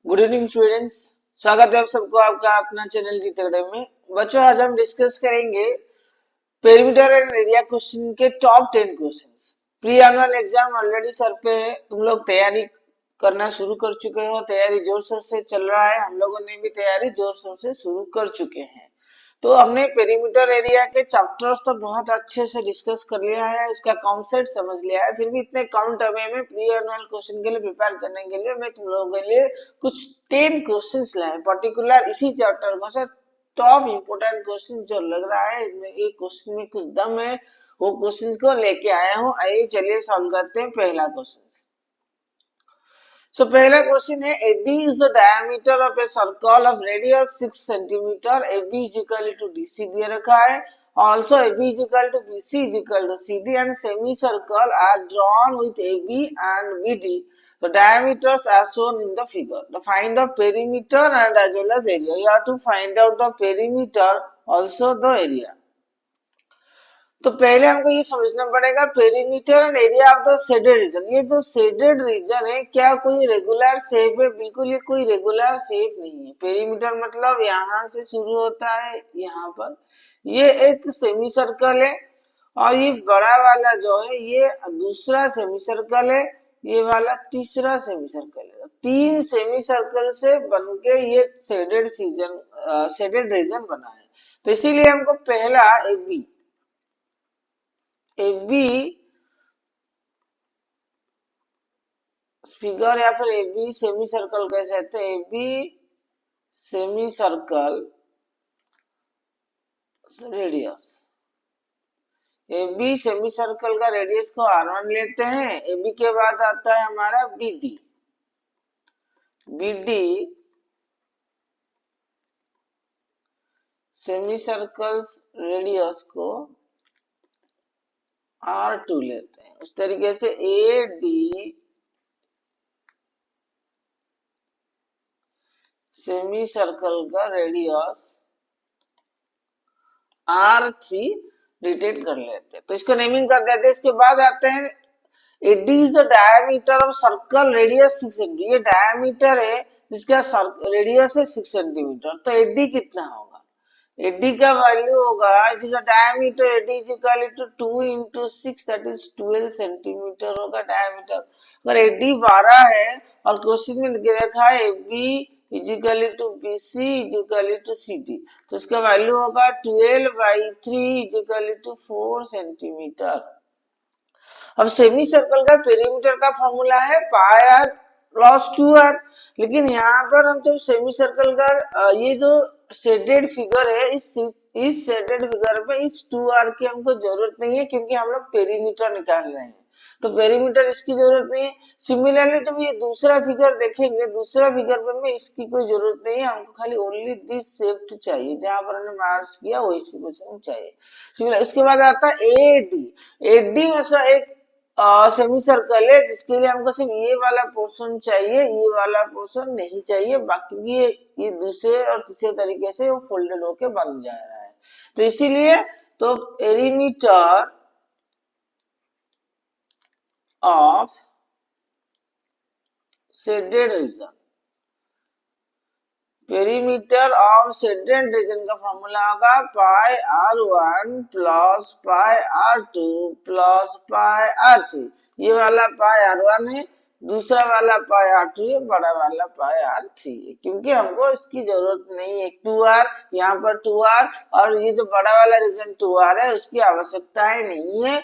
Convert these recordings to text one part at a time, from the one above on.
Good evening students. स्वागत है आप सबको आपका अपना चैनल जीत अकेडमी में। बच्चों, आज हम डिस्कस करेंगे पेरीमीटर एंड एरिया क्वेश्चन के top 10 questions. Pre annual exam already sir पे है, तुम लोग तैयारी करना शुरू कर चुके हो। तैयारी जोर शोर से चल रहा है, हम लोगों ने भी तैयारी जोर शोर से शुरू कर चुके हैं। तो हमने पेरीमीटर एरिया के चैप्टर्स तो बहुत अच्छे से डिस्कस कर लिया है, उसका कॉन्सेप्ट समझ लिया है। फिर भी इतने कम समय में प्री एनुअल क्वेश्चन के लिए प्रिपेयर करने के लिए मैं तुम लोगों के लिए कुछ 10 क्वेश्चंस लाए, पर्टिकुलर इसी चैप्टर में से टॉप इंपोर्टेंट क्वेश्चन जो लग रहा है इसमें एक क्वेश्चन में कुछ दम है, वो क्वेश्चन को लेके आया हूँ। आइए चलिए सॉल्व करते हैं पहला क्वेश्चन। So पहला क्वेश्चन है, AD is the diameter of a circle of radius 6 centimeter. AB is equal to DC दिया रखा है। Also AB is equal to BC is equal to CD and semicircle are drawn with AB and BD. The diameters are shown in the figure. The find the perimeter and as well as area. You have to find out the perimeter also the area. तो पहले हमको ये समझना पड़ेगा perimeter and area of the shaded region. ये जो shaded region है क्या कोई रेगुलर शेप है? बिल्कुल ये कोई रेगुलर शेप नहीं है। पेरीमीटर मतलब यहाँ से शुरू होता है यहाँ पर, ये एक सेमी सर्कल है और ये बड़ा वाला जो है ये दूसरा सेमी सर्कल है, ये वाला तीसरा सेमी सर्कल है। तीन सेमी सर्कल से बनके ये शेडेड रीजन बना है। तो इसीलिए हमको पहला AB फिगर या फिर AB सेमी सर्कल कह सकते हैं। AB semi circle radius, AB semi circle का रेडियस को R1 लेते हैं। AB के बाद आता है हमारा BD। BD semi circle radius को R2 लेते हैं। उस तरीके से AD सेमी सर्कल का रेडियस R3 रिटेन कर लेते हैं, तो इसको नेमिंग कर देते हैं। इसके बाद आते हैं AD is the diameter of circle radius 6 centimetre. ये डायमीटर है जिसका रेडियस है 6 सेंटीमीटर। तो AD कितना होगा? AD का वैल्यू होगा, it is a diameter, AD is equal to 2 into 6 that is 12 centimetre होगा डायमीटर। अगर AD 12 है और क्वेश्चन में देखा है AB is equal to BC is equal to CD, तो इसका वैल्यू होगा 12/3 इज इक्वल टू 4 सेंटीमीटर। अब सेमी सर्कल का पेरीमीटर का फॉर्मूला है पाई आर प्लस 2r, लेकिन यहाँ पर हम जब सेमी सर्कल का ये जो शेडेड फिगर है, इस शेडेड फिगर में इस 2r की हमको जरूरत नहीं है क्योंकि हम लोग पेरीमीटर निकाल रहे हैं, तो पेरीमीटर इसकी जरूरत नहीं है। सिमिलरली जब ये दूसरा फिगर देखेंगे, दूसरा फिगर में इसकी कोई जरूरत नहीं है, हमको खाली ओनली दिस शेप चाहिए, जहां पर हमने मार्क्स किया वही सिचुएशन चाहिए। सिमिलर इसके बाद आता है AD। AD में से एक सेमी सर्कल है जिसके लिए हमको सिर्फ ये वाला पोर्शन चाहिए, ये वाला पोर्शन नहीं चाहिए, बाकी ये दूसरे और तीसरे तरीके से वो फोल्डेड होके बन जा रहा है। तो इसीलिए तो perimeter of shaded region, perimeter of shaded region का फॉर्मूला होगा पाई R1 plus pi R2 plus pi R3। ये वाला पाई R1 है, दूसरा वाला पाई R2 है, बड़ा वाला पाई R3 है, क्योंकि हमको इसकी जरूरत नहीं है। 2r यहाँ पर 2r और ये जो बड़ा वाला रीजन 2r है उसकी आवश्यकता है नहीं है,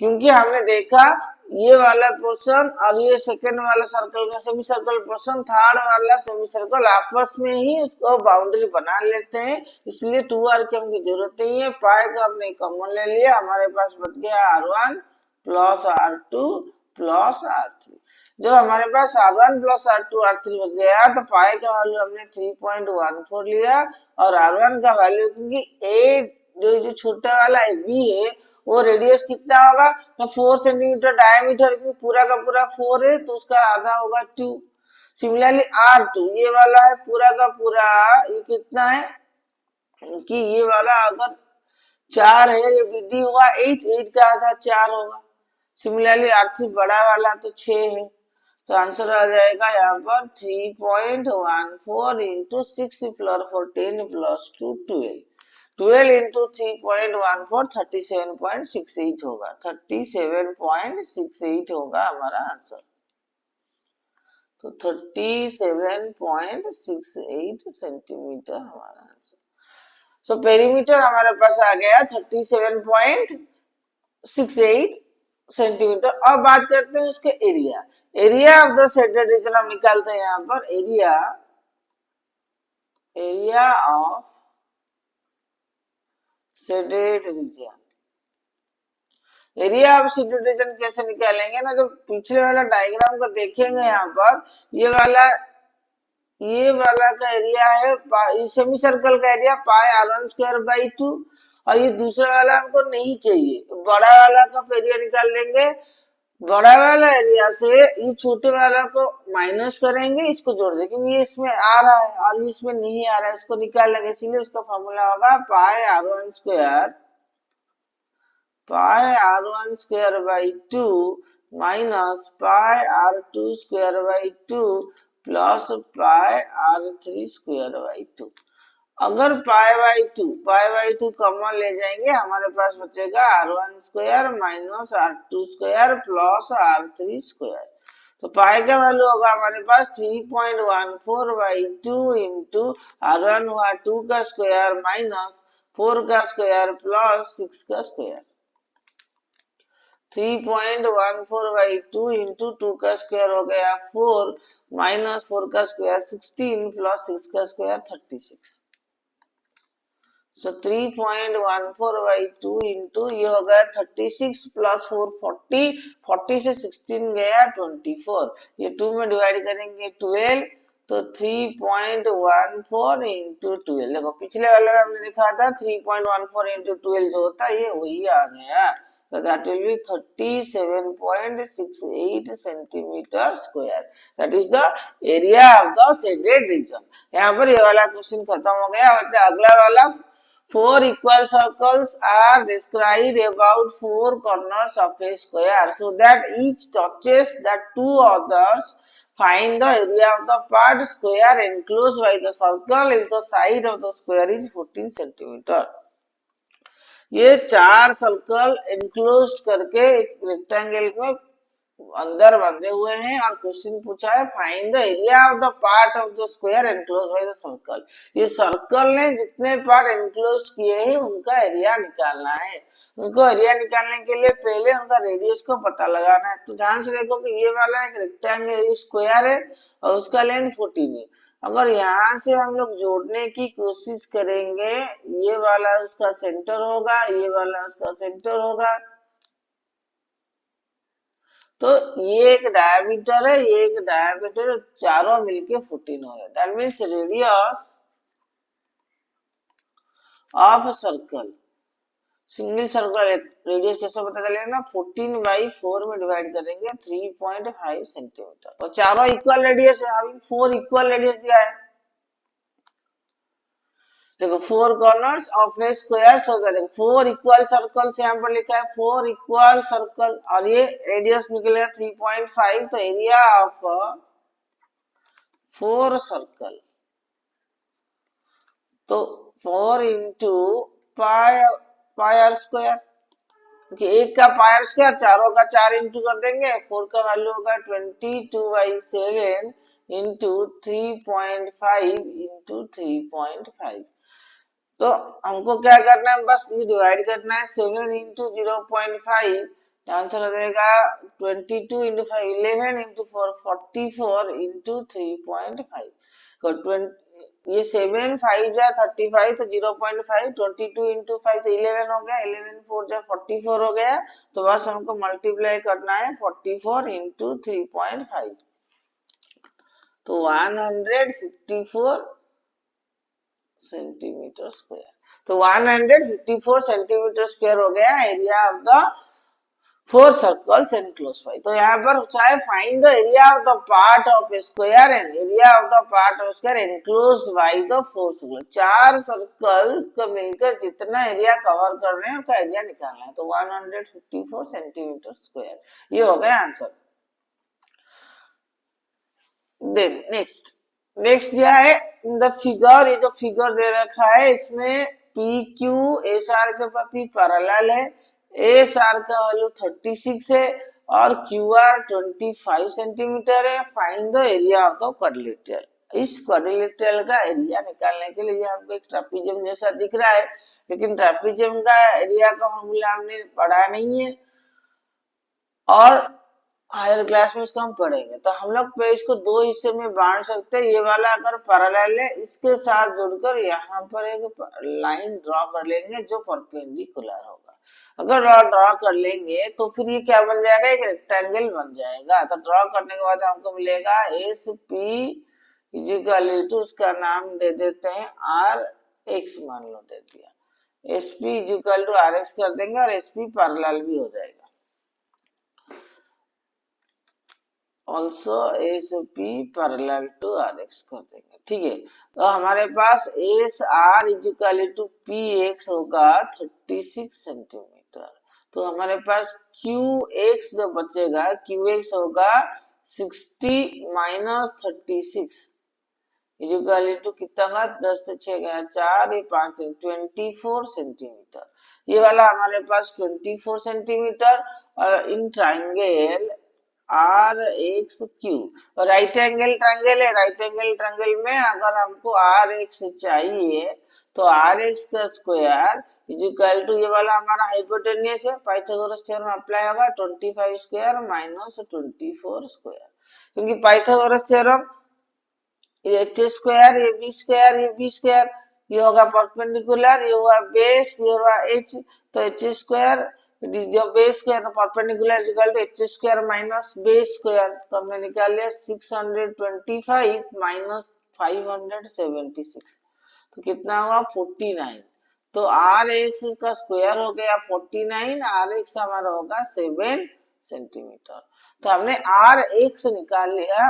क्योंकि हमने देखा ये वाला पोर्शन और ये सेकंड वाला सर्कल का सेमी सर्कल पोर्शन, थर्ड वाला सेमी सर्कल आपस में ही उसको बाउंड्री बना लेते हैं, इसलिए 2r की हमकी जरूरत नहीं है। पाई का हमने कॉमन ले लिया, हमारे पास बच गया R1 plus R2 plus R3। जब हमारे पास R1 प्लस R2 R3 बच गया तो पाई का वैल्यू हमने 3.14 लिया और R1 का वैल्यू, क्योंकि A जो छोटा वाला B है वो रेडियस कितना होगा तो 4 सेंटीमीटर डायमीटर, की पूरा का पूरा 4 है तो उसका आधा होगा 2। सिमिलरली R2 ये वाला है पूरा का पूरा, ये कितना है कि ये वाला अगर 4 है, ये BD होगा 8 का आधा 4 होगा। सिमिलरली R3 बड़ा वाला तो 6 है, तो आंसर आ जाएगा यहाँ पर 3.14 इंटू 6 प्लस 14 प्लस 2 12। 12 इंटू 3.14 37.68 होगा, 37.68 होगा हमारा आंसर। तो 37.68 सेंटीमीटर हमारा आंसर। सो पेरीमीटर हमारे पास आ गया 37.68 सेंटीमीटर। अब बात करते हैं उसके area. Area of the shaded region हम निकालते हैं यहाँ पर। Area of shaded region. Area of shaded region कैसे निकालेंगे ना, जो पिछले वाला डायग्राम को देखेंगे यहाँ पर, ये वाला का एरिया है, सेमी सर्कल का area pi r1 square by 2, और ये दूसरा वाला हमको नहीं चाहिए, बड़ा वाला का एरिया निकाल लेंगे। बड़ा वाला एरिया से ये छोटे वाला को माइनस करेंगे, इसको जोड़ देंगे, क्योंकि ये इसमें आ रहा है और ये इसमें नहीं आ रहा है, इसको निकाल लेंगे। इसीलिए उसका फॉर्मूला होगा पाई r1 square by 2 minus pi r2 square by 2 plus pi r3 square by 2। अगर पाई बाई टू कॉमन ले जाएंगे, हमारे पास बचेगा r1 square minus r2 square plus r3 square. तो पाई का वैल्यू होगा हमारे पास 3.14 बाई 2 इंटू r1 हुआ 2 का स्क्वायर माइनस 4 का स्क्वायर प्लस 6 का स्क्वायर। 3.14 बाई 2 इंटू 2 का स्क्वायर हो गया 4 माइनस 4 का स्क्वायर 16 प्लस 6 का स्क्वायर 36। सो 3.14 बाई 2 इंटू ये हो गया 36 प्लस 4 40, 40 से 16 गया 24, ये 2 में डिवाइड करेंगे 12, तो 3.14 इंटू 12। देखो पिछले वाले में हमने लिखा था 3.14 इंटू 12 जो होता है ये वही आ गया। So that will be 37.68 centimeter square. That is the area of the shaded region. यहाँ पर ये वाला क्वेश्चन खत्म हो गया। अगला वाला, 4 equal circles are described about 4 corners of a square so that each touches the two others. Find the area of the part square enclosed by the circle if the side of the square is 14 centimeter. ये 4 circle enclose करके एक rectangle में अंदर बंधे हुए हैं और question पूछा है find the area of the part of the square enclose by the circle. ये सर्कल ने जितने पार्ट एनक्लोज किए हैं उनका एरिया निकालना है। उनको एरिया निकालने के लिए पहले उनका रेडियस को पता लगाना है। तो ध्यान से देखो कि ये वाला एक रेक्टेंगल स्क्वायर है और उसका लेंथ 14 है। अगर यहाँ से हम लोग जोड़ने की कोशिश करेंगे, ये वाला उसका सेंटर होगा, ये वाला उसका सेंटर होगा, तो ये एक डायमीटर है, ये एक डायमीटर, चारों मिलके 14 हो गया। That means radius of circle, single circle radius कैसे पता चलेगा ना, 14 बाई 4 में डिवाइड करेंगे 3.5 सेंटीमीटर। तो चारों इक्वल रेडियस है, अभी 4 इक्वल रेडियस दिया है। देखो 4 कॉर्नर्स ऑफ ए स्क्वायर, सो देखो 4 इक्वल सर्कल्स यहाँ पर लिखा है, 4 इक्वल सर्कल, और ये रेडियस निकलेगा 3.5। तो एरिया ऑफ 4 सर्कल, तो 4 इंटू पाई आर स्क्वायर, क्योंकि एक का पाई आर स्क्वायर, चारों का 4 इंटू कर देंगे, 4 का वैल्यू होगा 22/7 इंटू 3.5 इंटू 3.5। तो हमको क्या करना है, बस ये डिवाइड करना है, 7 इंटू 0.5, आंसर हो जाएगा 22 इंटू 5 11 इंटू 4 44 इंटू 3.5। ये 7 5 जा 35, तो 0.5, 22 इंटू 5 तो 11 हो गया, 11 4 जा 44 हो गया। तो बस हमको मल्टीप्लाई करना है 44 इंटू 3.5, तो 154 सेंटीमीटर स्क्वायर। तो 154 सेंटीमीटर स्क्वायर हो गया area of the 4 circles enclosed bye. तो यहाँ पर चाहे find the area of the part of A square and area of the part of square enclosed by the 4 circle. 4 circle को मिलकर जितना एरिया कवर कर रहे हैं उसका एरिया निकालना है। तो 154 सेंटीमीटर स्क्वायर, ये हो गया आंसर। देन नेक्स्ट दिया है द फिगर, ये जो फिगर दे रखा है इसमें पी क्यू एस आर के प्रति पैरेलल है, एस आर का वैल्यू 36 है और क्यू आर 25 सेंटीमीटर है। Find the area of the quadrilateral. इस क्वाड्रिलेटरल का एरिया निकालने के लिए हमको एक ट्रापीजियम जैसा दिख रहा है, लेकिन ट्रापीजियम का एरिया का फॉर्मूला हमने पढ़ा नहीं है और हायर क्लास में इसको हम पढ़ेंगे। तो हम लोग इसको दो हिस्से में बांट सकते हैं। ये वाला अगर पैरेलल है इसके साथ जुड़कर यहाँ पर एक लाइन ड्रॉ कर लेंगे जो परपेंडिकुलर होगा। अगर ड्रॉ कर लेंगे तो फिर ये क्या बन जाएगा, एक रेक्टेंगल बन जाएगा। तो ड्रॉ करने के बाद हमको मिलेगा एस पी इजिकल टू, उसका नाम दे देते हैं आर एक्स, मान लो दे दिया। S P is equal to R X कर देंगे और एस पी पैरेलल भी हो जाएगा। Also S P parallel to R X कर देंगे, ठीक है। तो हमारे पास S R is equal to P X होगा 36 सेंटीमीटर। तो हमारे पास क्यू एक्स जो बचेगा, क्यू एक्स होगा 60 माइनस 36 इजिकल टू कितना, 10 से 6 गया 4, ये 5 24 सेंटीमीटर। ये वाला हमारे पास 24 सेंटीमीटर। और in triangle R X Q, right angle triangle है। राइट एंगल ट्रायंगल में अगर हमको आर एक्स चाहिए तो आर एक्स का स्क्वायर इजिकल टू, ये वाला हमारा हाइपोटेन्यूस है, पाइथागोरस थ्योरम अप्लाई होगा, 25 स्क्वायर माइनस 24 स्क्वायर। क्योंकि पाइथागोरस थ्योरम ये एच स्क्वायर, ये बी स्क्वायर, ये बी स्क्वायर, ये होगा परपेंडिकुलर, ये हुआ बेस, ये हुआ एच। तो H square it is your base square, तो perpendicular is equal to H square minus base square. तो हमने निकाल लिया 625 माइनस 576, तो कितना हुआ 49। तो आर एक्स का स्क्वायर हो गया 49, आर एक्स हमारा होगा 7 सेंटीमीटर। तो हमने आर एक्स निकाल लिया।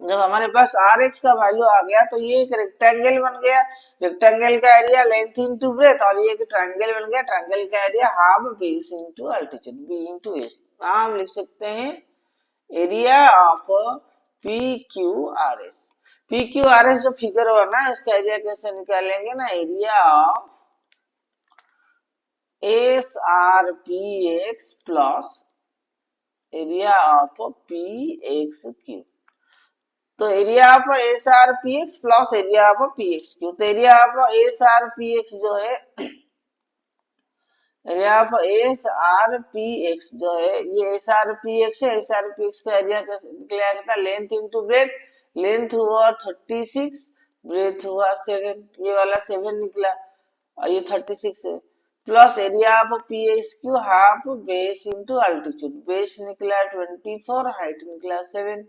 जब हमारे पास आर एक्स का वैल्यू आ गया तो ये एक रेक्टेंगल बन गया। रेक्टेंगल का एरिया लेंथ इनटू ब्रेथ, और ये एक ट्रायंगल बन गया। ट्रायंगल का area half base into altitude, B into S. नाम लिख सकते हैं area of P Q R S. P Q R S जो फिगर बना है इसका एरिया कैसे निकालेंगे ना, area of S R P X plus area of P X Q. तो area of S R P X plus area of P X Q. तो area of S R P X जो है, area of S R P X जो है, ये S R P x है। S R P x का area निकला था लेंथ इनटू ब्रेथ। लेंथ हुआ 36, ब्रेथ हुआ 7, ये वाला 7 निकला और ये 36 है। Plus area of P X Q half base into altitude, base निकला 24, हाइट निकला 7।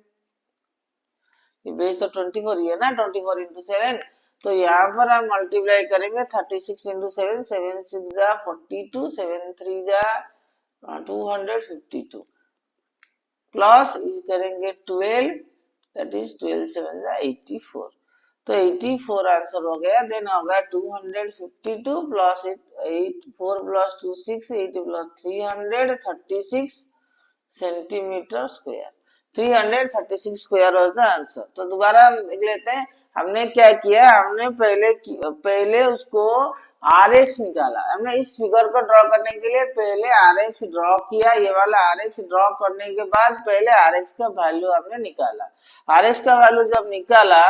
ये बेस तो 24 ही है ना, 24 इंटू 7। तो यहाँ पर हम मल्टीप्लाई करेंगे 36 इंटू 7, 7 6 जा 42, 7 3 जा 252, प्लस करेंगे 12, दैट इज 12 7 जा 84। तो 84 आंसर हो गया। देन होगा 252 plus 8 4 plus 2 6, 8 plus 336 centimetre square. 336 square was the answer. तो दोबारा देख लेते हैं। हमने क्या किया, हमने पहले उसको आर एक्स निकाला। हमने इस फिगर को ड्रॉ करने के लिए पहले आर एक्स ड्रॉ किया। ये वाला आर एक्स ड्रॉ करने के बाद पहले आर एक्स का वैल्यू हमने निकाला। आर एक्स का वैल्यू जब निकाला,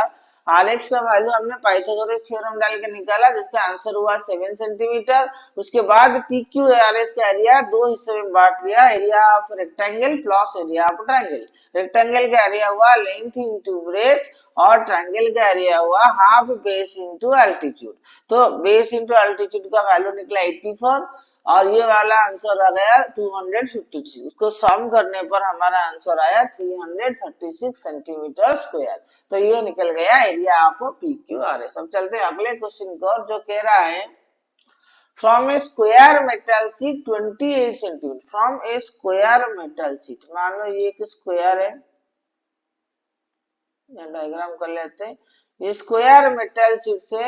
आर एक्स का वैल्यू हमने पाइथागोरस थ्योरम डाल के निकाला, जिसका आंसर हुआ 7 सेंटीमीटर। उसके बाद पी क्यू आर एस का एरिया दो हिस्से में बांट लिया, area of rectangle plus area of triangle. Rectangle का एरिया हुआ लेंथ इंटू ब्रेथ और ट्रायंगल का एरिया हुआ हाफ बेस इंटू अल्टीट्यूड। तो बेस इंटू अल्टीट्यूड का वैल्यू निकला 84 और ये वाला आंसर आ गया 253। उसको सम करने पर हमारा आंसर आया 336 सेंटीमीटर स्क्वायर। तो ये निकल गया area of P Q R S. अब चलते हैं अगले क्वेश्चन को, जो कह रहा है from A square metal seat 28 centimetre. From A square metal seat, मान लो ये एक स्क्वायर है, डायग्राम कर लेते हैं। ये स्क्वायर मेटल सीट से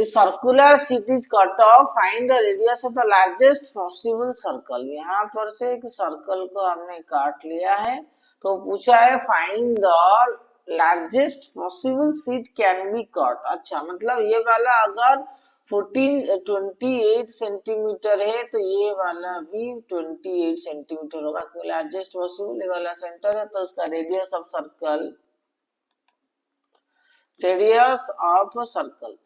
circular seat is cut off, find the radius of the largest possible circle. यहाँ पर से एक सर्कल को हमने काट लिया है। तो पूछा है find the largest possible seat can be cut. अच्छा, मतलब ये वाला अगर 28 सेंटीमीटर है तो ये वाला भी 28 सेंटीमीटर होगा, क्योंकि लार्जेस्ट पॉसिबल ये वाला सेंटर है, तो उसका रेडियस ऑफ सर्कल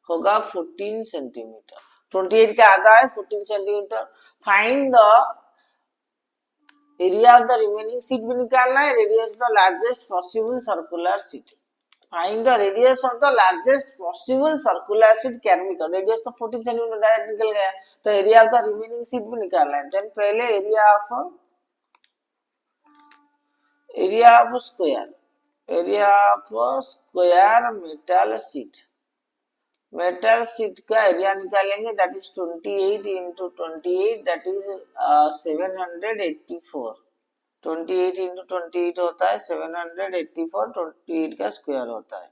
होगा 14 सेंटीमीटर। 28 का आधा है 14 centimetre. Find the area of the remaining seat भी निकालना है, radius the largest possible circular seat. Find the radius of the largest possible circular seat can be cut. Radius तो 14 centimetre direct निकल गया, तो area of the remaining seat भी निकालना है। देन पहले area of square metal sheet का area निकालेंगे, that is 28 into 28, that is 784। 28 into 28 होता है 784, 28 का स्क्वायर होता है,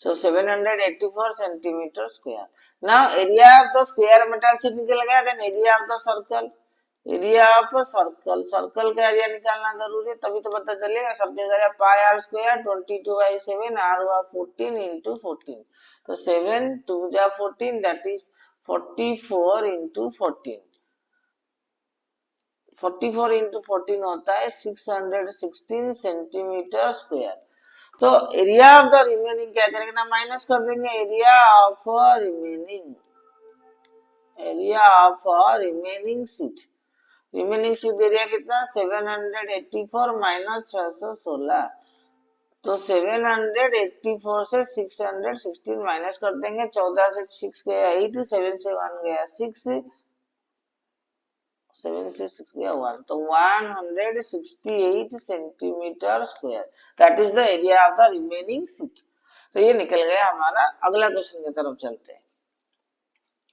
so 784 centimetre square. Now area of the square metal sheet निकल गया। Then area of the circle circle का एरिया निकालना जरूरी है, तभी तो पता चलेगा। सर्कल का area pi R square 22/7, R हुआ 14 इंटू 14, तो 7 2 जा 14, दैट इज 44 इंटू 14। 44 इंटू 14 होता है 616 सेंटीमीटर स्क्वायर। तो एरिया ऑफ द रिमेनिंग क्या करेंगे ना, माइनस कर देंगे area of remaining seat. Remaining seat area कितना 784 माइनस 616, तो 784 से 616 माइनस कर देंगे। 14 से 6 गया 8, 7 से 1 गया 6, 7 से 6 गया 1, तो 168 centimetre square, that is the area of the remaining seat. तो ये निकल गया हमारा। अगला क्वेश्चन की तरफ चलते हैं।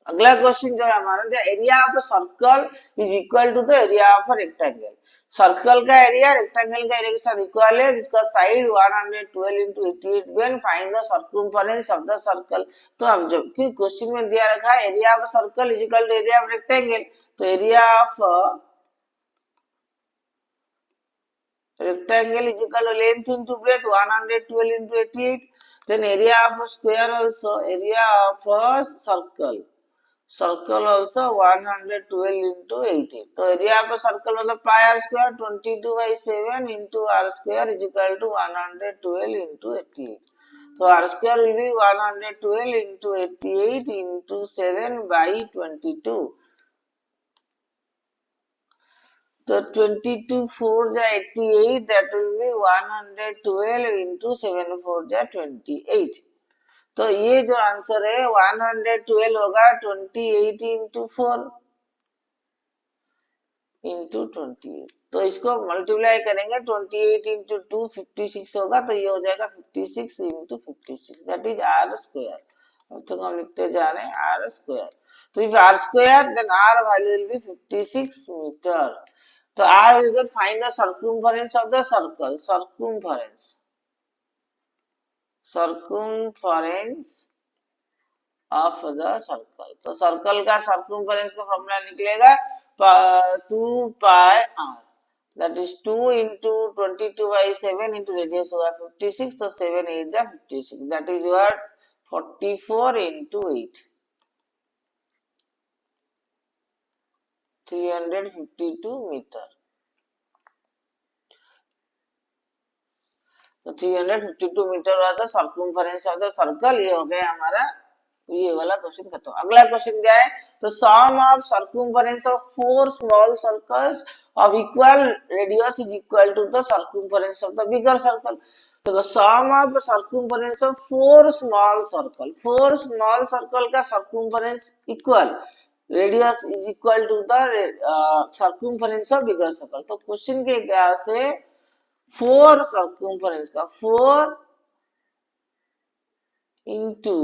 अगला क्वेश्चन जो है हमारा, the area of circle is equal to the area of rectangle. Circle का एरिया रेक्टेंगल का एरिया के साथ इक्वल है, जिसका side 112 into 88 given. Find the circumference of the circle. तो हम जबकि क्वेश्चन में दिया रखा है area of circle is equal to area of rectangle, तो area of rectangle is equal to length into breadth 112 into 88। then area of square also, area of circle also 112 into 88। तो area of circle मतलब पाई R square 22/7 into r square is equal to 112 into 88। तो r square will be 112 into 88 into 7/22। तो 22 4 जा 88, that will be 112 into 7 4 जा 28। तो ये जो answer है 112 होगा 28 इंटू 4 इंटू 28। तो इसको मल्टीप्लाई करेंगे 28 इंटू 2 56 होगा, तो ये हो जाएगा 56 into 56, that is R square. अब तक हम लिखते जा रहे हैं आर स्क्वायर। तो if R square then R value will be 56 metre. तो R we can find the circumference of the circle. Circumference of the circle. तो सर्कल का सर्कमफरेंस का फॉर्मूला निकलेगा 2 pi R, that is 2 into 22/7 into radius हुआ 56, तो 7 8 जा 56, that is your 44 into 8, 352 metre. तो 352 metre हुआ था सर्कमफरेंस ऑफ द सर्कल। ये हो गया हमारा ये वाला क्वेश्चन खत्म। अगला क्वेश्चन क्या है, तो sum of circumference of 4 small circles of equal radius is equal to the circumference of the bigger circle. तो sum of circumference of 4 small circle का circumference equal radius is equal to the circumference of bigger circle. तो question के क्या से 4 circumference का 4 into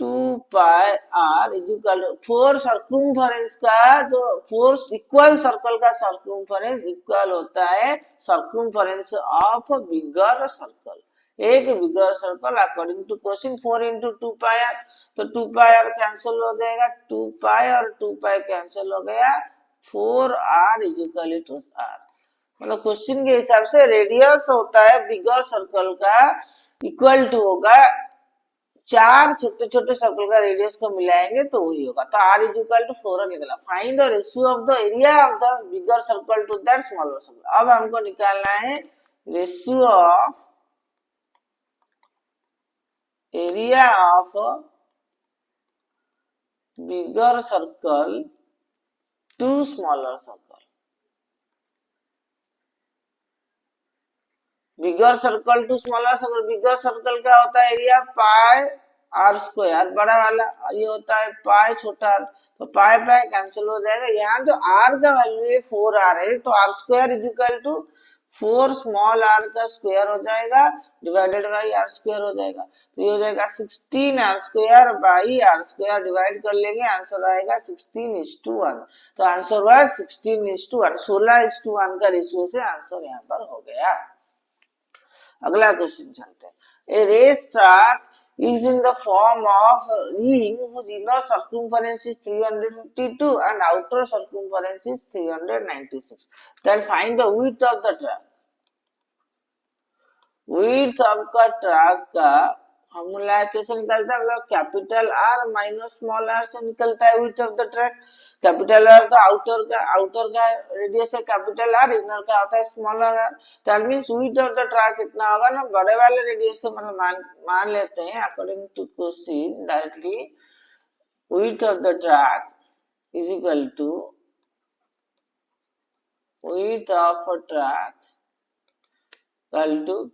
2 pi R is equal to 4 circumference का जो 4 equal circle का सर्कमफरेंस इक्वल होता है सर्कमफरेंस ऑफ बिगर सर्कल। एक bigger circle according to question 4 into 2 pi R, तो 2 पाई आर कैंसिल हो जाएगा, 2 पाई और 2 पाई कैंसिल हो गया, 4 R is equal to R. मतलब क्वेश्चन के हिसाब से रेडियस होता है बिगर सर्कल का इक्वल टू होगा 4 छोटे छोटे सर्कल का रेडियस को मिलाएंगे तो वही होगा। तो r इज इक्वल टू 4 निकला। Find the ratio of the area of the bigger circle to that smaller circle. अब हमको निकालना है ratio of area of bigger circle to smaller circle. Bigger circle to smaller circle, bigger circle क्या होता है area pi R square बड़ा वाला, ये होता है पाई छोटा आर, तो पाई पाई कैंसिल हो जाएगा। यहाँ जो आर का वैल्यू है 4 आर है, तो R square is equal to 4 small R का स्क्वायर हो जाएगा डिवाइडेड बाई आर स्क्वायर हो जाएगा। तो ये हो जाएगा 16 R square by R square, divide कर लेंगे आंसर आएगा 16:1। तो आंसर हुआ 16:1, 16:1 का रेशियो से आंसर यहाँ पर हो गया। अगला क्वेश्चन चलते हैं। A race track is in the form of a ring whose inner circumference is 352 and outer circumference is 396. Then find the width of the track. width of the track का formula कैसे निकलता है, मतलब capital R minus small R से निकलता है width of the track. Capital R तो outer का रेडियस है कैपिटल आर, इनर का होता है smaller R. That means width of the track कितना होगा ना, बड़े वाले रेडियस से मतलब मान लेते हैं according to question directly width of the track is equal to width of a track equal to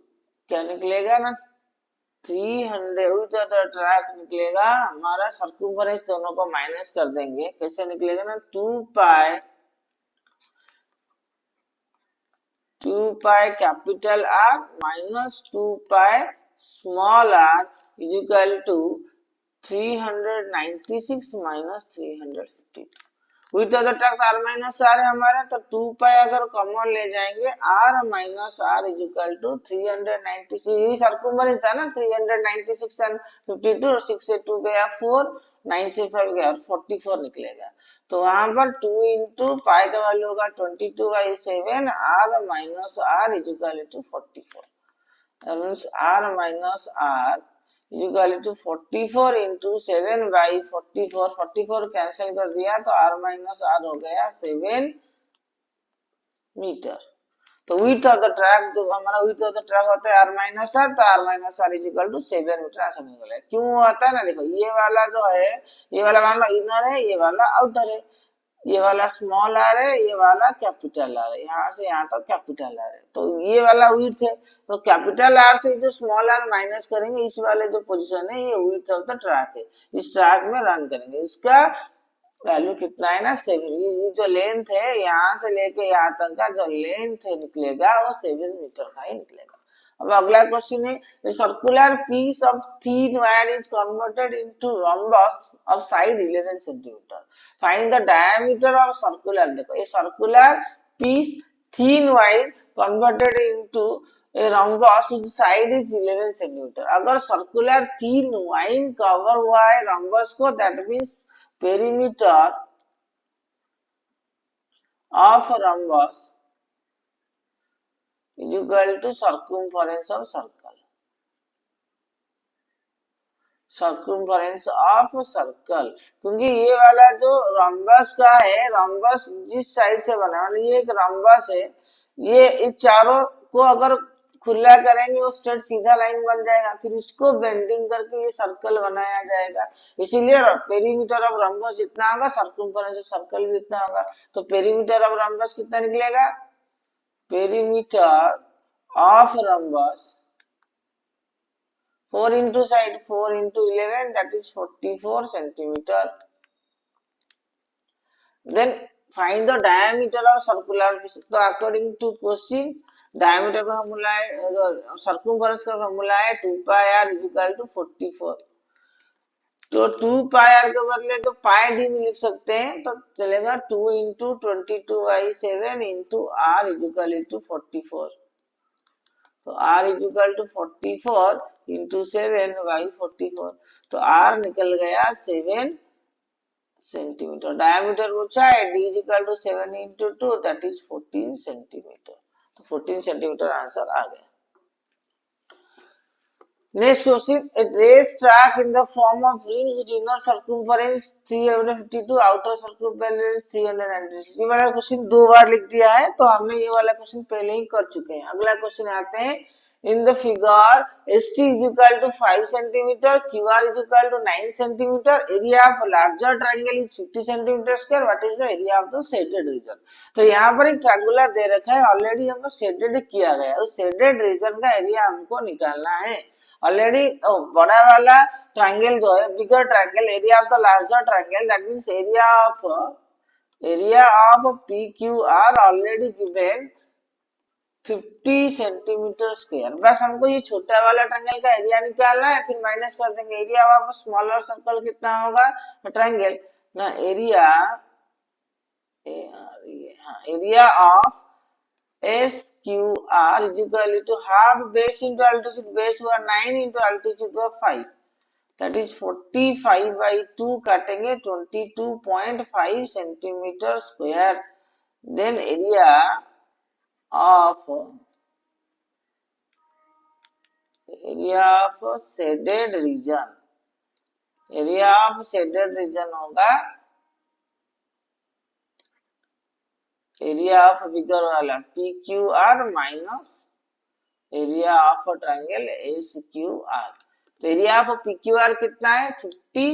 क्या निकलेगा ना 300 विड्थ ऑफ द ट्रैक निकलेगा हमारा, सर्कमफरेंस दोनों को माइनस कर देंगे, कैसे निकलेगा ना 2 pi capital R minus 2 pi small R is equal to 396 minus 352। Width of the track R minus R है हमारा, तो 2 पाई अगर कॉमन ले जाएंगे R minus R is equal to 396, यही सर्कमफरेंस था ना 396 एंड 52, और 6 से 2 गया 4, 9 से 5 गया 44 निकलेगा। तो वहां पर 2 इंटू पाई का वैल्यू होगा 22/7, R minus R is equal to 44। That means R minus R is equal to 44 into 7/44, 44 cancel कर दिया तो r माइनस आर हो गया 7 मीटर। तो विड्थ ऑफ द ट्रैक जो हमारा विड्थ ऑफ द ट्रैक होता है r माइनस आर, तो r minus R is equal to 7 metre ऐसा निकलेगा। क्यों होता है ना, देखो ये वाला जो है, ये वाला मान लो इनर है, ये वाला आउटर है, ये वाला स्मॉल आर है, ये वाला कैपिटल आर है, यहाँ से यहाँ तक कैपिटल आर है, तो ये वाला विड्थ है। तो कैपिटल आर से जो स्मॉल आर माइनस करेंगे, इस वाले जो पोजीशन है ये विड्थ ऑफ द ट्रैक है, इस ट्रैक में रन करेंगे, इसका वैल्यू कितना है ना 7। ये जो लेंथ है यहाँ से लेके यहाँ तक का जो लेंथ है निकलेगा वो 7 मीटर का ही निकलेगा। अब अगला क्वेश्चन है, circular piece of thin wire is converted into rhombus of side 11 centimeter. Find the diameter of circular। देखो ये circular piece thin wire converted into a rhombus whose side is 11 centimeter। अगर circular thin wire cover हुआ है rhombus को, that means perimeter of rhombus is equal to circumference of circle। Circumference of circle, क्योंकि ये वाला जो rhombus का है, रॉम्बस जिस साइड से बना है, ये एक रॉम्बस है, ये इस चारों को अगर खुला करेंगे वो स्ट्रेट सीधा लाइन बन जाएगा, फिर उसको बेंडिंग करके ये सर्कल बनाया जाएगा। इसीलिए पेरीमीटर ऑफ रॉम्बस जितना होगा सर्कमफरेंस ऑफ सर्कल भी इतना होगा। तो पेरीमीटर ऑफ रॉम्बस कितना निकलेगा, perimeter of rhombus 4 into side 4 into 11, that is 44 centimeter। Then find the diameter of circular piece। तो according to question diameter का फॉर्मूला है, circumference का फॉर्मूला है 2 pi r is equal to 44। तो 2 pi r के बदले तो pi d में लिख सकते हैं, तो चलेगा 2 into 22/7 into r is equal to 44। तो r is equal to 44 into 7/44, तो r निकल गया 7 सेंटीमीटर। डायमीटर पूछा है, d is equal to 7 into 2 that is 14 centimetre. 14 centimetre answer आ गया। Next question, a race track in the form of ring whose inner circumference 352, outer circumference 396। ये वाला question 2 बार लिख दिया है, तो हमने ये वाला क्वेश्चन पहले ही कर चुके हैं। अगला क्वेश्चन आते हैं, in the figure ST is equal to 5 centimeter, QR is equal to 9 centimeter, area of larger triangle is 50 centimeter square, what is the area of the shaded region। तो यहाँ पर एक ट्रायंगुलर दे रखा है, ऑलरेडी हमको shaded किया गया है, उस शेडेड रीजन का एरिया हमको निकालना है। ऑलरेडी बड़ा वाला ट्रायंगल जो है, bigger triangle, area of the larger triangle, that means area of PQR already given 50 centimetre square. बस हमको ये छोटा वाला ट्रायंगल का एरिया निकालना है, फिर माइनस कर देंगे एरिया ऑफ स्मॉलर सर्कल कितना होगा ट्रायंगल ना, area of SQR is equal to half base into altitude, base हुआ 9 into altitude हुआ 5, that is 45 by 2 काटेंगे 22.5 centimetre square. then area of shaded region, area of shaded region होगा area of बिगर वाला PQR minus area of triangle SQR। तो area of PQR कितना है 50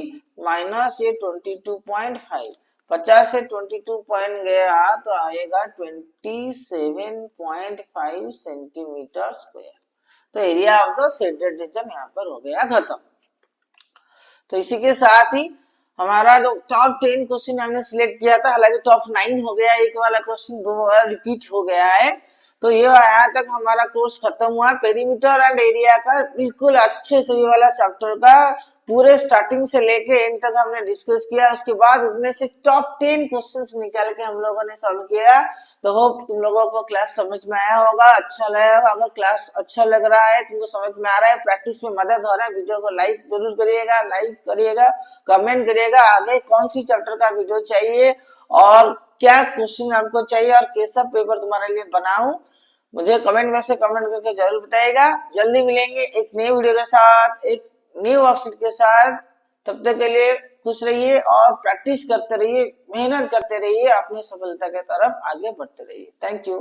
minus ये 22.5, 50 से 22 पॉइंट गया तो आएगा 27.5 सेंटीमीटर स्क्वायर। तो area of the shaded region यहाँ पर हो गया खत्म। तो इसी के साथ ही हमारा जो टॉप 10 क्वेश्चन हमने सिलेक्ट किया था, हालांकि टॉप 9 हो गया, एक वाला क्वेश्चन 2 बार रिपीट हो गया है। तो ये यहाँ तक हमारा कोर्स खत्म हुआ पेरीमीटर एंड एरिया का, बिल्कुल अच्छे से ये वाला चैप्टर का पूरे स्टार्टिंग से लेके एंड तक हमने डिस्कस किया। उसके बाद उनमें से टॉप 10 क्वेश्चंस निकाल के हम लोगों ने सॉल्व किया। तो होप तुम लोगों को क्लास समझ में आया होगा, अच्छा लगा होगा। अगर क्लास अच्छा लग रहा है, तुमको समझ में आ रहा है, प्रैक्टिस में मदद हो रहा है, वीडियो को लाइक जरूर करिएगा, कमेंट करिएगा आगे कौन सी चैप्टर का वीडियो चाहिए और क्या क्वेश्चन आपको चाहिए और कैसा पेपर तुम्हारे लिए बनाऊं, मुझे कमेंट में से कमेंट करके जरूर बताइएगा। जल्दी मिलेंगे एक नए वीडियो के साथ, एक न्यू वर्कशीट के साथ। तब तक के लिए खुश रहिए और प्रैक्टिस करते रहिए, मेहनत करते रहिए, अपनी सफलता के तरफ आगे बढ़ते रहिए। Thank you.